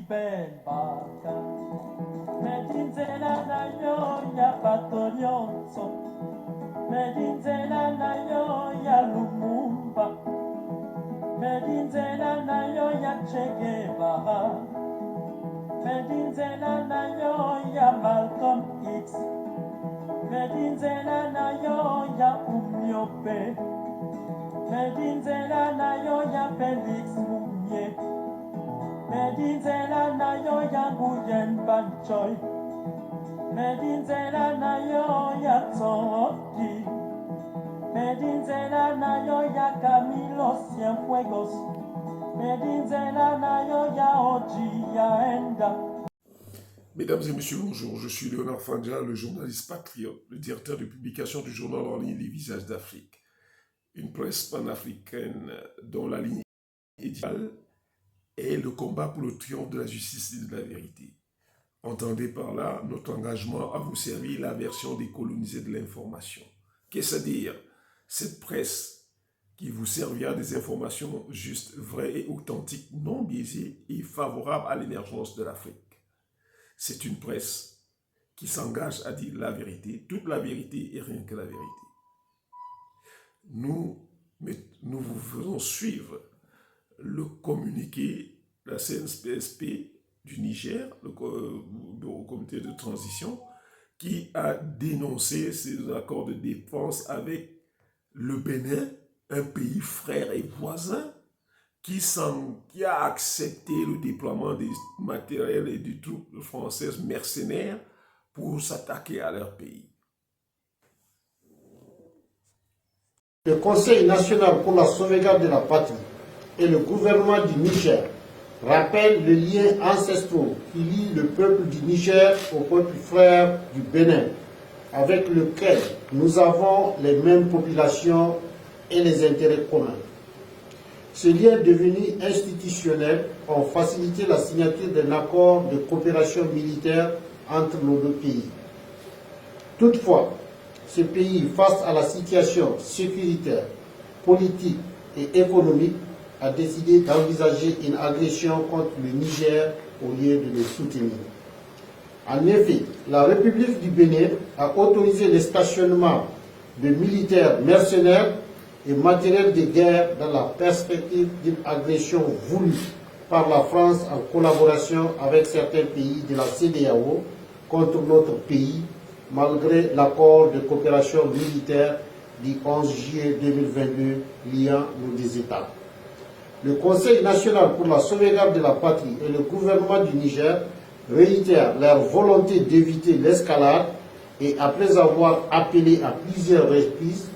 Ben Baka Medinzela na yo ya bato nyonso Medinzela na yo ya Lumumba Medinzela na yo ya Che Guevara Medinzela na yo ya Malcolm X Medinzela na yo ya Umyope Medinzela na yo ya Felix Mumye Medinzela na yo ya Nguyen Van Choi Medinzela na yo ya Tsoki Medinzela na yo ya Camilo Cienfuegos Medinzela na yo ya Oji ya Enda. Mesdames et messieurs, bonjour, je suis Léonard Fandja, le journaliste patriote, le directeur de publication du journal en ligne Les Visages d'Afrique, une presse panafricaine dont la ligne éditoriale est le combat pour le triomphe de la justice et de la vérité. Entendez par là notre engagement à vous servir la version décolonisée de l'information. Qu'est-ce à dire? Cette presse qui vous servira des informations justes, vraies et authentiques, non biaisées et favorables à l'émergence de l'Afrique. C'est une presse qui s'engage à dire la vérité, toute la vérité et rien que la vérité. Nous vous faisons suivre le communiqué de la CNPSP du Niger, le Bureau Comité de Transition, qui a dénoncé ces accords de défense avec le Bénin, un pays frère et voisin, qui a accepté le déploiement des matériels et des troupes françaises mercenaires pour s'attaquer à leur pays. Le Conseil national pour la sauvegarde de la patrie et le gouvernement du Niger rappellent les liens ancestraux qui lient le peuple du Niger au peuple frère du Bénin, avec lequel nous avons les mêmes populations et les intérêts communs. Ces liens devenus institutionnels ont facilité la signature d'un accord de coopération militaire entre nos deux pays. Toutefois, ce pays, face à la situation sécuritaire, politique et économique, a décidé d'envisager une agression contre le Niger au lieu de le soutenir. En effet, la République du Bénin a autorisé le stationnement de militaires mercenaires et matériel de guerre dans la perspective d'une agression voulue par la France en collaboration avec certains pays de la CEDEAO contre notre pays, malgré l'accord de coopération militaire du 11 juillet 2022 liant nos deux États. Le Conseil national pour la sauvegarde de la patrie et le gouvernement du Niger réitèrent leur volonté d'éviter l'escalade et après avoir appelé à plusieurs reprises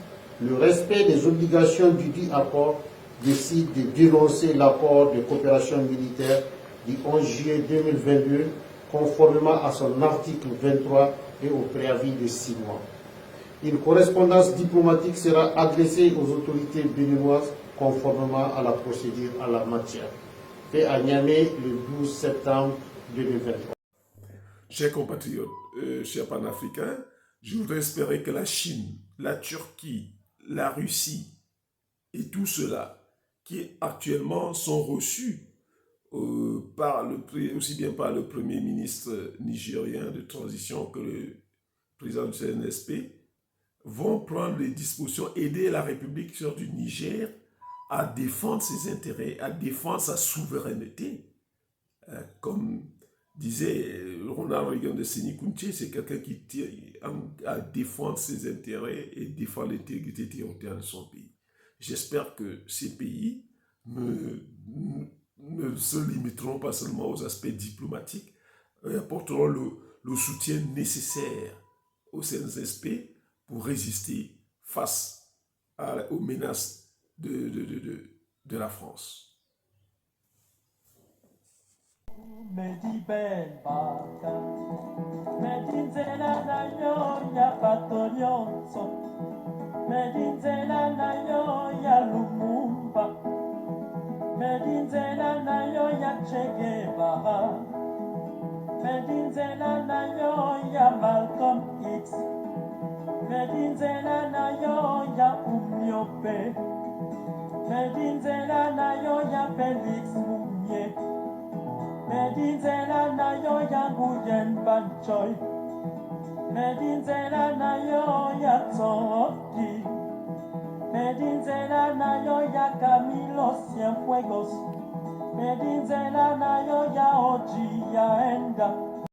le respect des obligations du dit accord, décide de dénoncer l'accord de coopération militaire du 11 juillet 2022 conformément à son article 23 et au préavis de 6 mois. Une correspondance diplomatique sera adressée aux autorités béninoises conformément à la procédure en la matière. Fait à Niamey le 12 septembre 2023. Chers compatriotes, chers panafricains, je voudrais espérer que la Chine, la Turquie, la Russie et tout cela qui actuellement sont reçus aussi bien par le Premier ministre nigérien de transition que le président du CNSP, vont prendre les dispositions, aider la République du Niger à défendre ses intérêts, à défendre sa souveraineté. Comme disait Ronald Reagan de Sénikounché, c'est quelqu'un qui tient à défendre ses intérêts et défendre l'intégrité territoriale de son pays. J'espère que ces pays ne se limiteront pas seulement aux aspects diplomatiques, et apporteront le soutien nécessaire au CNSP pour résister face aux menaces de la France. Medi Ben Baka Medinzela na yo ya bato nyonso Medinzela na yo ya Lumumba Medinzela na yo ya Che Guevara Medinzela na yo ya Malcolm X Medinzela na yo ya Umyope Medinzela na yo ya Felix Mumye Medinzela na yo yangu yen banchoy. Medinzela na yo ya toki. Medinzela na yo ya Camilo Cienfuegos. Medinzela na yo ya Oji ya Enda.